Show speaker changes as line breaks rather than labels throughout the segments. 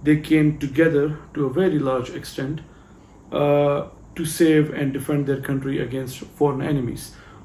they came together to a very large extent to save and defend their country against foreign enemies.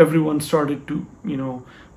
everyone started to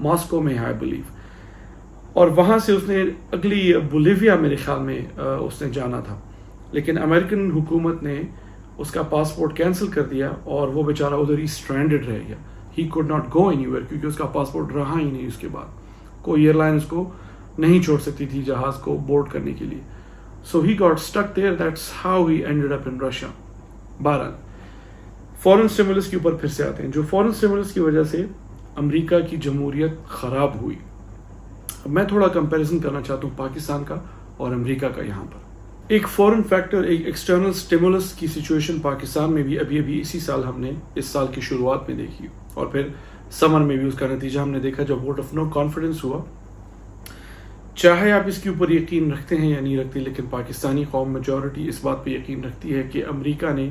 Moscow میں I believe, اور وہاں سے اس نے اگلی Bolivia میرے خیال میں اس نے جانا تھا, لیکن امریکن حکومت نے اس کا پاسپورٹ کینسل کر دیا اور وہ بیچارہ ادھر ہی اسٹرینڈڈ رہ گیا. He could not go any where, کیونکہ اس کا پاسپورٹ رہا ہی نہیں. اس کے بعد کوئی ایئر لائن اس کو نہیں چھوڑ سکتی تھی جہاز کو بورڈ کرنے کے لیے. So he got stuck there, that's how he ended up in Russia. بہرحال فورن اسٹیمولس کے اوپر پھر سے آتے ہیں. جو فورن اسٹیمولس کی وجہ سے امریکہ کی جمہوریت خراب ہوئی. اب میں تھوڑا کمپیریزن کرنا چاہتا ہوں پاکستان کا اور امریکہ کا. یہاں پر ایک فورن فیکٹر, ایک ایکسٹرنل اسٹیمولس کی سچویشن پاکستان میں بھی ابھی اسی سال ہم نے اس سال کی شروعات میں دیکھی, اور پھر سمر میں بھی اس کا نتیجہ ہم نے دیکھا جب ووٹ آف نو کانفیڈنس ہوا. چاہے آپ اس کے اوپر یقین رکھتے ہیں یا نہیں رکھتے, لیکن پاکستانی قوم میجورٹی اس بات پہ یقین رکھتی ہے کہ امریکہ نے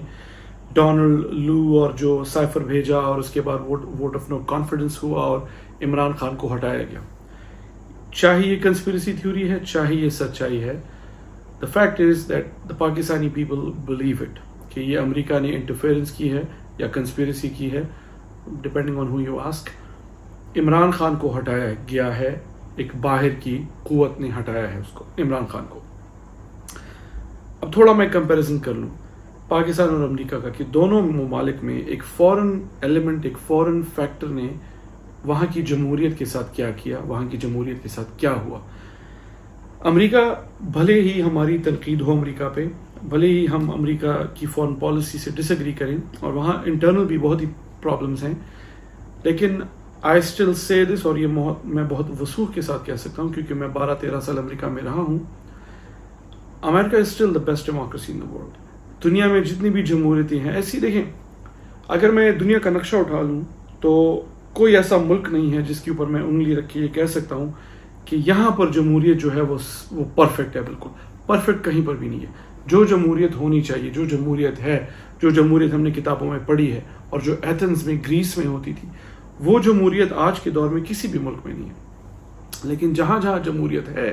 ڈونلڈ لو اور جو سائفر بھیجا اور اس کے بعد ووٹ آف نو کانفیڈنس ہوا اور عمران خان کو ہٹایا گیا. چاہے یہ کنسپیریسی تھیوری ہے, چاہے یہ سچائی ہے, the fact is that the Pakistani people believe it کہ یہ امریکہ نے انٹرفیئرنس کی ہے یا کنسپیریسی کی ہے, depending on who you ask. Imran Khan کو ہٹایا گیا ہے, ایک باہر کی قوت نے ہٹایا ہے اس کو, عمران خان کو. اب تھوڑا میں کمپیریزن کر لوں پاکستان اور امریکہ کا کہ دونوں ممالک میں ایک فورن ایلیمنٹ, ایک فورن فیکٹر نے وہاں کی جمہوریت کے ساتھ کیا کیا, وہاں کی جمہوریت کے ساتھ کیا ہوا. امریکہ بھلے ہی ہماری تنقید ہو امریکہ پہ, بھلے ہی ہم امریکہ کی فورن پالیسی سے ڈس ایگری کریں, اور وہاں انٹرنل بھی بہت ہی پرابلمس ہیں, لیکن آئی اسٹل سے دس, اور یہ میں بہت وثوق کے ساتھ کہہ سکتا ہوں کیونکہ میں 12-13 سال امریکہ میں رہا ہوں. America is still the best democracy in the world. دنیا میں جتنی بھی جمہوریتیں ہیں ایسی, دیکھیں اگر میں دنیا کا نقشہ اٹھا لوں تو کوئی ایسا ملک نہیں ہے جس کے اوپر میں انگلی رکھ کے یہ کہہ سکتا ہوں کہ یہاں پر جمہوریت جو ہے وہ پرفیکٹ ہے. بالکل پرفیکٹ کہیں پر بھی نہیں ہے. جو جمہوریت ہونی چاہیے, جو جمہوریت ہے, جو جمہوریت ہم نے کتابوں میں پڑھی ہے اور جو ایتھنز میں, گریس میں ہوتی تھی, وہ جمہوریت آج کے دور میں کسی بھی ملک میں نہیں ہے. لیکن جہاں جہاں جمہوریت ہے,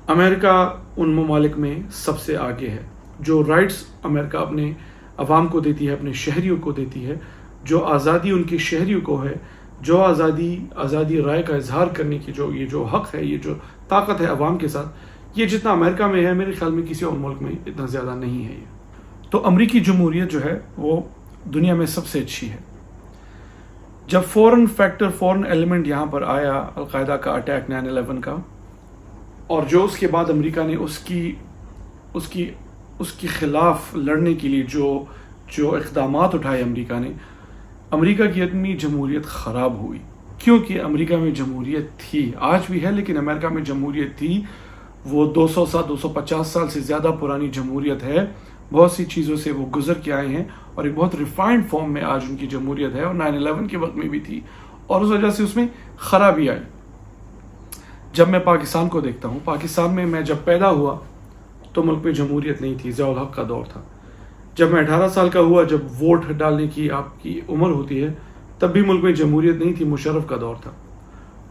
امریکہ ان ممالک میں سب سے آگے ہے. جو رائٹس امریکہ اپنے عوام کو دیتی ہے, اپنے شہریوں کو دیتی ہے, جو آزادی ان کے شہریوں کو ہے, جو آزادی رائے کا اظہار کرنے کی یہ جو حق ہے, یہ جو طاقت ہے عوام کے ساتھ, یہ جتنا امریکہ میں ہے میرے خیال میں کسی اور ملک میں اتنا زیادہ نہیں ہے. یہ تو امریکی جمہوریت جو ہے وہ دنیا میں سب سے اچھی ہے. جب فورن فیکٹر, فورن ایلیمنٹ یہاں پر آیا, القاعدہ کا اٹیک 9/11 کا, اور جو اس کے بعد امریکہ نے اس کی خلاف لڑنے کے لیے جو اقدامات اٹھائے امریکہ کی اپنی جمہوریت خراب ہوئی. کیونکہ امریکہ میں جمہوریت تھی, آج بھی ہے, لیکن امریکہ میں جمہوریت تھی, وہ 250 سال سے زیادہ پرانی جمہوریت ہے. بہت سی چیزوں سے وہ گزر کے آئے ہیں اور ایک بہت ریفائنڈ فارم میں آج ان کی جمہوریت ہے, اور 9/11 کے وقت میں بھی تھی, اور اس وجہ سے اس میں خرابی آئی. جب میں پاکستان کو دیکھتا ہوں, پاکستان میں میں جب پیدا ہوا تو ملک میں جمہوریت نہیں تھی, ضیاء الحق کا دور تھا. جب میں 18 سال کا ہوا, جب ووٹ ڈالنے کی آپ کی عمر ہوتی ہے, تب بھی ملک میں جمہوریت نہیں تھی, مشرف کا دور تھا.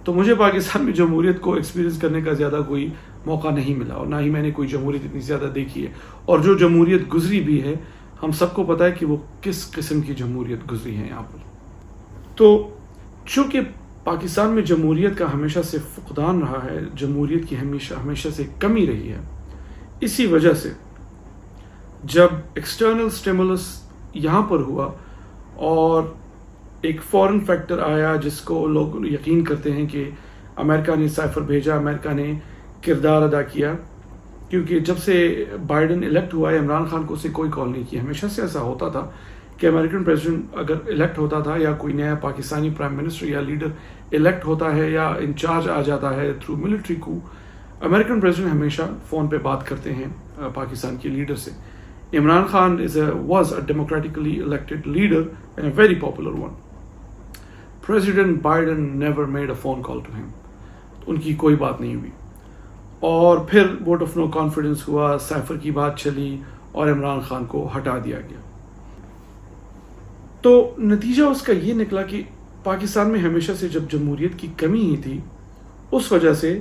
تو مجھے پاکستان میں جمہوریت کو ایکسپیرینس کرنے کا زیادہ کوئی موقع نہیں ملا, اور نہ ہی میں نے کوئی جمہوریت اتنی زیادہ دیکھی ہے. اور جو جمہوریت گزری بھی ہے, ہم سب کو پتہ ہے کہ وہ کس قسم کی جمہوریت گزری ہے یہاں پر. تو چونکہ پاکستان میں جمہوریت کا ہمیشہ سے فقدان رہا ہے, جمہوریت کی ہمیشہ سے کمی رہی ہے, اسی وجہ سے جب ایکسٹرنل سٹیمولس یہاں پر ہوا اور ایک فورن فیکٹر آیا جس کو لوگ یقین کرتے ہیں کہ امریکہ نے سائفر بھیجا, امریکہ نے کردار ادا کیا, کیونکہ جب سے بائیڈن الیکٹ ہوا ہے عمران خان کو اسے کوئی کال نہیں کی. ہمیشہ سے ایسا ہوتا تھا کہ امریکن پریزیڈنٹ اگر الیکٹ ہوتا تھا یا کوئی نیا پاکستانی پرائم منسٹر یا لیڈر الیکٹ ہوتا ہے یا انچارج آ جاتا ہے تھرو ملٹری کو, امریکن پریزیڈنٹ ہمیشہ فون پہ بات کرتے ہیں پاکستان کے لیڈر سے. Imran Khan was a democratically elected leader and a very popular one. President Biden never made a phone call to him. ان کی کوئی بات نہیں ہوئی, اور پھر ووٹ آف نو کانفیڈنس ہوا, سائفر کی بات چلی اور عمران خان کو ہٹا دیا گیا. تو نتیجہ اس کا یہ نکلا کہ پاکستان میں ہمیشہ سے جب جمہوریت کی کمی ہی تھی, اس وجہ سے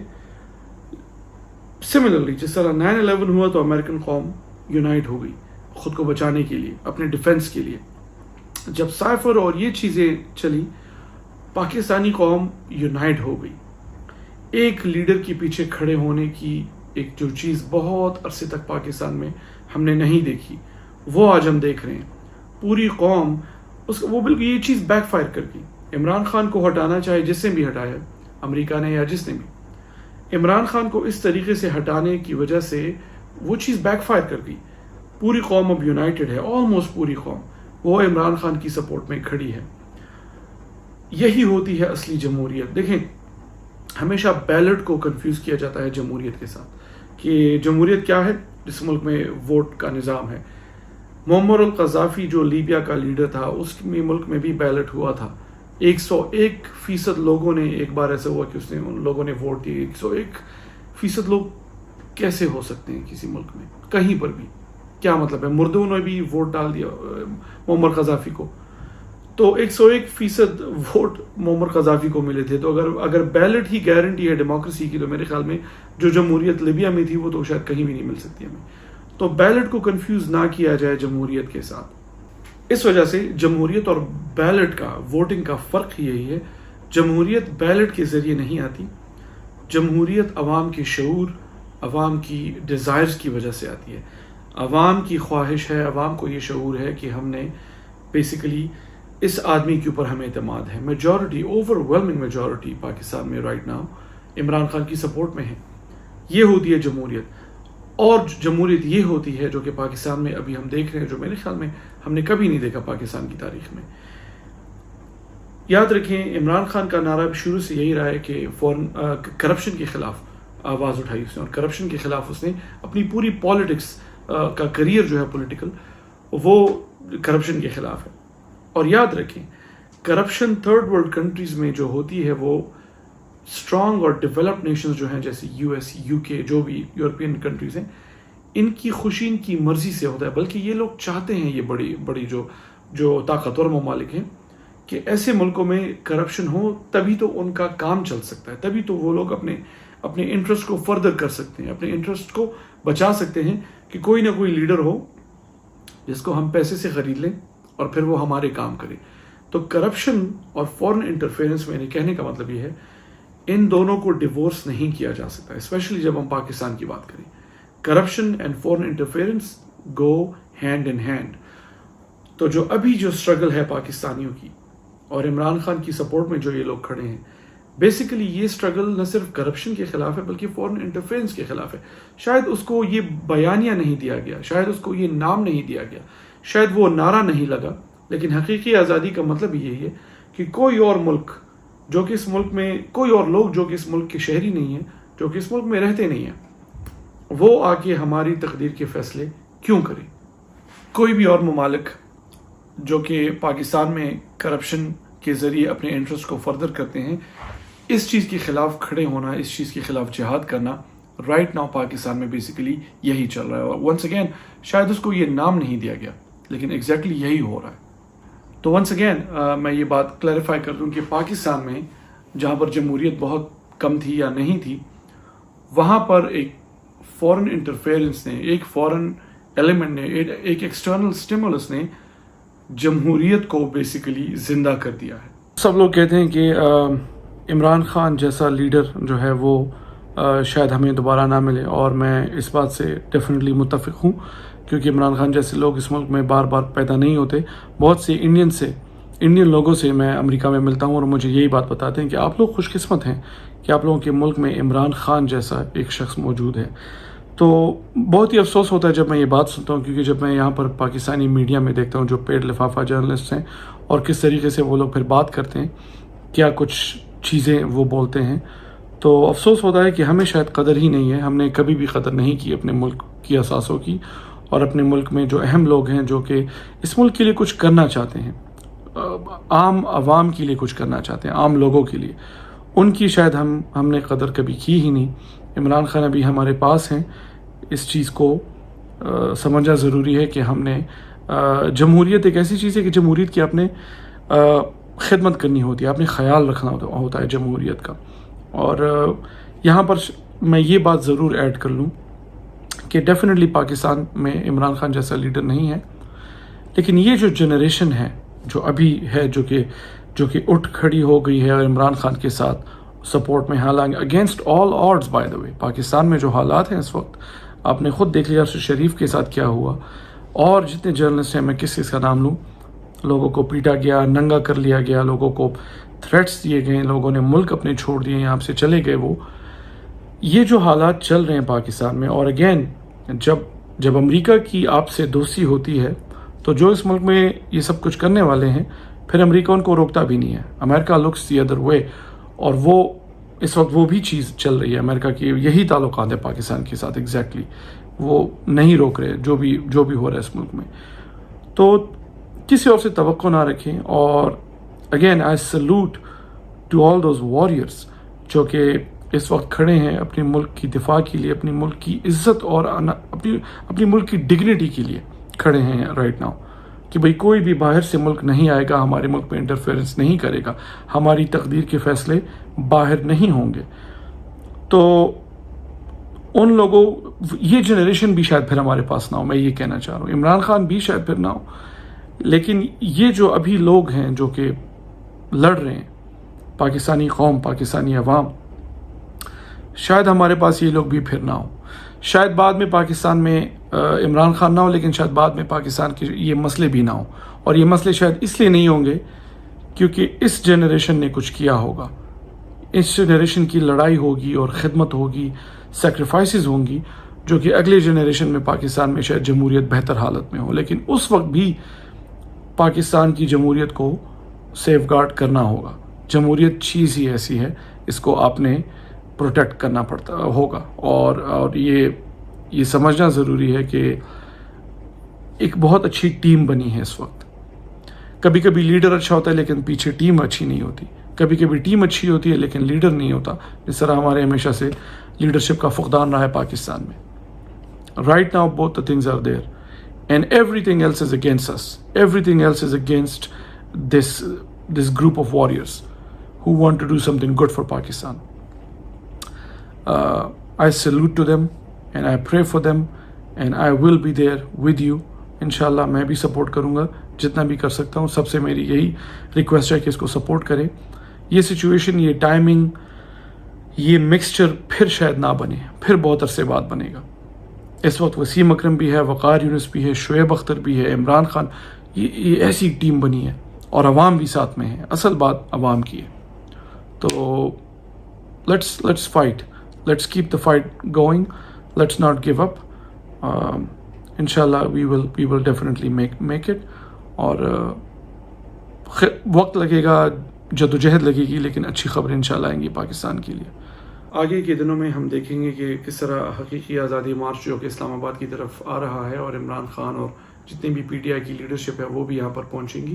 سملرلی جس طرح 9/11 ہوا تو امریکن قوم یونائٹ ہو گئی خود کو بچانے کے لیے, اپنے ڈیفنس کے لیے. جب سائفر اور یہ چیزیں چلی پاکستانی قوم یونائٹ ہو گئی. ایک لیڈر کے پیچھے کھڑے ہونے کی ایک جو چیز بہت عرصے تک پاکستان میں ہم نے نہیں دیکھی وہ آج ہم دیکھ رہے ہیں. پوری قوم وہ بالکل یہ چیز بیک فائر کر گئی. عمران خان کو ہٹانا چاہے جس نے بھی ہٹایا, امریکہ نے یا جس نے بھی, عمران خان کو اس طریقے سے ہٹانے کی وجہ سے وہ چیز بیک فائر کر گئی. پوری قوم اب یونائٹڈ ہے, آلموسٹ پوری قوم وہ عمران خان کی سپورٹ میں کھڑی ہے. یہی ہوتی ہے اصلی جمہوریت. دیکھیں, ہمیشہ بیلٹ کو کنفیوز کیا جاتا ہے جمہوریت کے ساتھ کہ جمہوریت کیا ہے. جس ملک میں ووٹ کا نظام ہے, معمر القذافی جو لیبیا کا لیڈر تھا اس میں ملک میں بھی بیلٹ ہوا تھا. 101% لوگوں نے, ایک بار ایسا ہوا کہ ان لوگوں نے ووٹ دیے. 101% لوگ کیسے ہو سکتے ہیں کسی ملک میں کہیں پر بھی؟ کیا مطلب ہے؟ مردوں نے بھی ووٹ ڈال دیا معمر قذافی کو, تو 101% ووٹ معمر قذافی کو ملے تھے. تو اگر بیلٹ ہی گارنٹی ہے ڈیموکریسی کی, تو میرے خیال میں جو جمہوریت لیبیا میں تھی وہ تو شاید کہیں بھی نہیں مل سکتی ہمیں. تو بیلٹ کو کنفیوز نہ کیا جائے جمہوریت کے ساتھ. اس وجہ سے جمہوریت اور بیلٹ کا, ووٹنگ کا فرق یہی ہے. جمہوریت بیلٹ کے ذریعے نہیں آتی. جمہوریت عوام کے شعور, عوام کی ڈیزائرز کی وجہ سے آتی ہے. عوام کی خواہش ہے, عوام کو یہ شعور ہے کہ ہم نے بیسیکلی اس آدمی کے اوپر ہمیں اعتماد ہے. Majority, over whelming majority Pakistan میں رائٹ ناؤ عمران خان کی سپورٹ میں ہے. یہ ہوتی ہے جمہوریت. اور جمہوریت یہ ہوتی ہے جو کہ پاکستان میں ابھی ہم دیکھ رہے ہیں, جو میرے خیال میں ہم نے کبھی نہیں دیکھا پاکستان کی تاریخ میں. یاد رکھیں, عمران خان کا نعرہ شروع سے یہی رہا ہے کہ کرپشن کے خلاف آواز اٹھائی اس نے, اور کرپشن کے خلاف اس نے اپنی پوری پالیٹکس کا کریئر جو ہے پولیٹیکل, وہ کرپشن کے خلاف ہے. اور یاد رکھیں, کرپشن تھرڈ ورلڈ کنٹریز میں جو ہوتی ہے وہ اسٹرانگ اور ڈیولپڈ نیشنز جو ہیں جیسے US, UK, جو بھی یورپین کنٹریز ہیں, ان کی خوشی ان کی مرضی سے ہوتا ہے. بلکہ یہ لوگ چاہتے ہیں, یہ بڑی جو طاقتور ممالک ہیں, کہ ایسے ملکوں میں کرپشن ہو, تبھی تو ان کا کام چل سکتا ہے, تبھی تو وہ لوگ اپنے انٹرسٹ کو فردر کر سکتے ہیں, اپنے انٹرسٹ کو بچا سکتے ہیں کہ کوئی نہ کوئی لیڈر ہو جس کو ہم پیسے سے خرید لیں اور پھر وہ ہمارے کام کرے. تو کرپشن اور فورن انٹرفیئرنس, میں نے کہنے کا مطلب یہ ہے, ان دونوں کو ڈیورس نہیں کیا جا سکتا, اسپیشلی جب ہم پاکستان کی بات کریں. Corruption and foreign interference go hand in hand. تو جو ابھی جو اسٹرگل ہے پاکستانیوں کی اور عمران خان کی سپورٹ میں جو یہ لوگ کھڑے ہیں, بیسیکلی یہ اسٹرگل نہ صرف کرپشن کے خلاف ہے بلکہ فورن انٹرفیئرنس کے خلاف ہے. شاید اس کو یہ بیانیہ نہیں دیا گیا, شاید اس کو یہ نام نہیں دیا گیا, شاید وہ نعرہ نہیں لگا, لیکن حقیقی آزادی کا مطلب یہی ہے کہ کوئی اور ملک جو کہ اس ملک میں, کوئی اور لوگ جو کہ اس ملک کے شہری نہیں ہیں, جو کہ اس ملک میں رہتے نہیں ہیں, وہ آ کے ہماری تقدیر کے فیصلے کیوں کریں. کوئی بھی اور ممالک جو کہ پاکستان میں کرپشن کے ذریعے اپنے انٹرسٹ کو فردر کرتے ہیں, اس چیز کے خلاف کھڑے ہونا, اس چیز کے خلاف جہاد کرنا, رائٹ ناؤ پاکستان میں بیسیکلی یہی چل رہا ہے. اور ونس اگین شاید اس کو یہ نام نہیں دیا گیا, لیکن ایگزیکٹلی یہی ہو رہا ہے. تو ونس اگین میں یہ بات کلیریفائی کر دوں کہ پاکستان میں جہاں پر جمہوریت بہت کم تھی یا نہیں تھی, وہاں پر ایک فورن انٹرفیئرنس نے, ایک فورن ایلیمنٹ نے, ایک ایکسٹرنل اسٹیمولس نے جمہوریت کو بیسیکلی زندہ کر دیا ہے. سب لوگ کہتے ہیں کہ عمران خان جیسا لیڈر جو ہے وہ شاید ہمیں دوبارہ نہ ملے, اور میں اس بات سے ڈیفینیٹلی متفق ہوں, کیونکہ عمران خان جیسے لوگ اس ملک میں بار بار پیدا نہیں ہوتے. بہت سے انڈین لوگوں سے میں امریکہ میں ملتا ہوں اور مجھے یہی بات بتاتے ہیں کہ آپ لوگ خوش قسمت ہیں کہ آپ لوگوں کے ملک میں عمران خان جیسا ایک شخص موجود ہے. تو بہت ہی افسوس ہوتا ہے جب میں یہ بات سنتا ہوں, کیونکہ جب میں یہاں پر پاکستانی میڈیا میں دیکھتا ہوں جو پیڈ لفافہ جرنلسٹ ہیں, اور کس طریقے سے وہ لوگ پھر بات کرتے ہیں, کیا کچھ چیزیں وہ بولتے ہیں, تو افسوس ہوتا ہے کہ ہمیں شاید قدر ہی نہیں ہے. ہم نے کبھی بھی قدر نہیں کی اپنے ملک کی اثاثوں کی, اور اپنے ملک میں جو اہم لوگ ہیں جو کہ اس ملک کے لیے کچھ کرنا چاہتے ہیں, عام عوام کے لیے کچھ کرنا چاہتے ہیں, عام لوگوں کے لیے, ان کی شاید ہم نے قدر کبھی کی ہی نہیں. عمران خان ابھی ہمارے پاس ہیں, اس چیز کو سمجھنا ضروری ہے کہ ہم نے جمہوریت ایک ایسی چیز ہے کہ جمہوریت کی آپ نے خدمت کرنی ہوتی ہے, آپ نے خیال رکھنا ہوتا ہے جمہوریت کا. اور یہاں پر میں یہ بات ضرور ایڈ کر لوں کہ ڈیفینیٹلی پاکستان میں عمران خان جیسا لیڈر نہیں ہے, لیکن یہ جو جنریشن ہے جو ابھی ہے, جو کہ اٹھ کھڑی ہو گئی ہے عمران خان کے ساتھ سپورٹ میں. حالانکہ against all odds by the way Pakistan میں جو حالات ہیں اس وقت آپ نے خود دیکھ لیا ارشد شریف کے ساتھ کیا ہوا, اور جتنے جرنلسٹ ہیں میں کس کا نام لوں, لوگوں کو پیٹا گیا, ننگا کر لیا گیا, لوگوں کو تھریٹس دیے گئے, لوگوں نے ملک اپنے چھوڑ دیے, یہاں سے چلے گئے. وہ یہ جو حالات چل رہے ہیں پاکستان میں, اور اگین جب امریکہ کی آپ سے دوستی ہوتی ہے تو جو اس ملک میں یہ سب کچھ کرنے والے ہیں پھر امریکہ ان کو روکتا بھی نہیں ہے. امریکہ لکس دی ادر وے, اور وہ اس وقت وہ بھی چیز چل رہی ہے. امریکہ کی یہی تعلقات ہیں پاکستان کے ساتھ ایگزیکٹلی, وہ نہیں روک رہے جو بھی ہو رہا ہے اس ملک میں. تو کسی اور سے توقع نہ رکھیں. اور again I salute to all those warriors جو کہ اس وقت کھڑے ہیں اپنے ملک کی دفاع کے لیے, اپنی ملک کی عزت اور اپنی ملک کی ڈگنیٹی کے لیے کھڑے ہیں رائٹ ناؤ, کہ بھئی کوئی بھی باہر سے ملک نہیں آئے گا, ہمارے ملک میں انٹرفیئرنس نہیں کرے گا, ہماری تقدیر کے فیصلے باہر نہیں ہوں گے. تو ان لوگوں, یہ جنریشن بھی شاید پھر ہمارے پاس نہ ہو, میں یہ کہنا چاہ رہا ہوں. عمران خان بھی شاید پھر نہ ہو, لیکن یہ جو ابھی لوگ ہیں جو کہ لڑ رہے ہیں, پاکستانی قوم, پاکستانی عوام, شاید ہمارے پاس یہ لوگ بھی پھر نہ ہو. شاید بعد میں پاکستان میں عمران خان نہ ہو, لیکن شاید بعد میں پاکستان کے یہ مسئلے بھی نہ ہوں. اور یہ مسئلے شاید اس لیے نہیں ہوں گے کیونکہ اس جنریشن نے کچھ کیا ہوگا, اس جنریشن کی لڑائی ہوگی اور خدمت ہوگی, سیکریفائسز ہوں گی, جو کہ اگلے جنریشن میں پاکستان میں شاید جمہوریت بہتر حالت میں ہو. لیکن اس وقت بھی پاکستان کی جمہوریت کو سیف گارڈ کرنا ہوگا. جمہوریت چیز ہی ایسی ہے, اس کو آپ نے پروٹیکٹ کرنا پڑتا ہوگا. اور یہ سمجھنا ضروری ہے کہ ایک بہت اچھی ٹیم بنی ہے اس وقت. کبھی کبھی لیڈر اچھا ہوتا ہے لیکن پیچھے ٹیم اچھی نہیں ہوتی. کبھی کبھی ٹیم اچھی ہوتی ہے لیکن لیڈر نہیں ہوتا, جس طرح ہمارے ہمیشہ سے لیڈرشپ کا فقدان رہا ہے پاکستان میں. Right now both the things are there and everything else is against us. Everything else is against this group of warriors who want to do something good for Pakistan. I salute to them and I pray for them and I will be there with you. انشاءاللہ میں بھی support کروں گا جتنا بھی کر سکتا ہوں. سب سے میری یہی ریکویسٹ ہے کہ اس کو سپورٹ کریں. یہ سچویشن, یہ ٹائمنگ, یہ مکسچر پھر شاید نہ بنے, پھر بہت عرصے بعد بنے گا. اس وقت وسیم اکرم بھی ہے, وقار یونس بھی ہے, شعیب اختر بھی ہے, عمران خان, یہ ایسی ٹیم بنی ہے اور عوام بھی ساتھ میں ہے. اصل بات عوام کی ہے. تو let's fight, let's keep the fight going, let's not give up. انشاءاللہ وی ول ڈیفینیٹلی میک اٹ. اور وقت لگے گا, جدوجہد لگے گی, لیکن اچھی خبریں انشاءاللہ آئیں گی پاکستان کے لیے. آگے کے دنوں میں ہم دیکھیں گے کہ کس طرح حقیقی آزادی مارچ جو کہ اسلام آباد کی طرف آ رہا ہے, اور عمران خان اور جتنی بھی پی ٹی آئی کی لیڈرشپ ہے وہ بھی یہاں پر پہنچیں گی.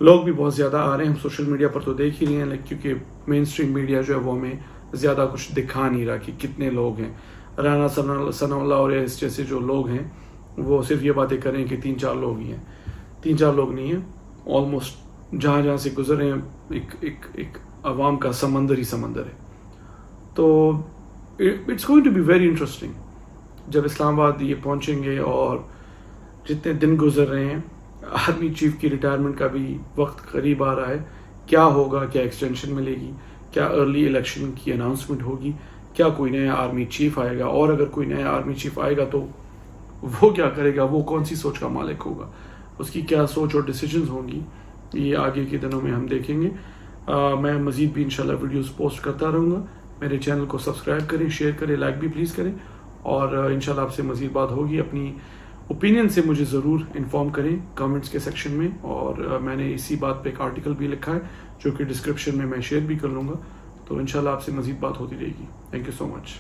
لوگ بھی بہت زیادہ آ رہے ہیں, ہم سوشل میڈیا پر تو دیکھ ہی رہے ہیں, کیونکہ مین اسٹریم میڈیا جو ہے وہ ہمیں زیادہ کچھ دکھا نہیں رہا کہ کتنے لوگ ہیں. رانا ثناء اللہ اور اس جیسے جو لوگ ہیں وہ صرف یہ باتیں کریں کہ 3-4 لوگ ہی ہیں. 3-4 لوگ نہیں ہیں, آلموسٹ جہاں سے گزرے ہیں ایک عوام کا سمندر ہی سمندر ہے. تو it's going to be very interesting جب اسلام آباد یہ پہنچیں گے, اور جتنے دن گزر رہے ہیں, آرمی چیف کی ریٹائرمنٹ کا بھی وقت قریب آ رہا ہے. کیا ہوگا, کیا ایکسٹینشن ملے گی, کیا ارلی الیکشن کی اناؤنسمنٹ ہوگی, کیا کوئی نیا آرمی چیف آئے گا, اور اگر کوئی نیا آرمی چیف آئے گا تو وہ کیا کرے گا, وہ کون سی سوچ کا مالک ہوگا, اس کی کیا سوچ اور ڈیسیجنز ہوں گی, یہ آگے کے دنوں میں ہم دیکھیں گے. میں مزید بھی انشاءاللہ ویڈیوز پوسٹ کرتا رہوں گا. میرے چینل کو سبسکرائب کریں, شیئر کریں, لائک بھی پلیز کریں, اور انشاءاللہ آپ سے مزید بات ہوگی. اپنی اوپینین سے مجھے ضرور انفارم کریں کامنٹس کے سیکشن میں, اور میں نے اسی بات پہ ایک آرٹیکل بھی لکھا ہے جو کہ ڈسکرپشن میں شیئر بھی کر لوں گا. تو انشاءاللہ آپ سے مزید بات ہوتی رہے گی. Thank you so much.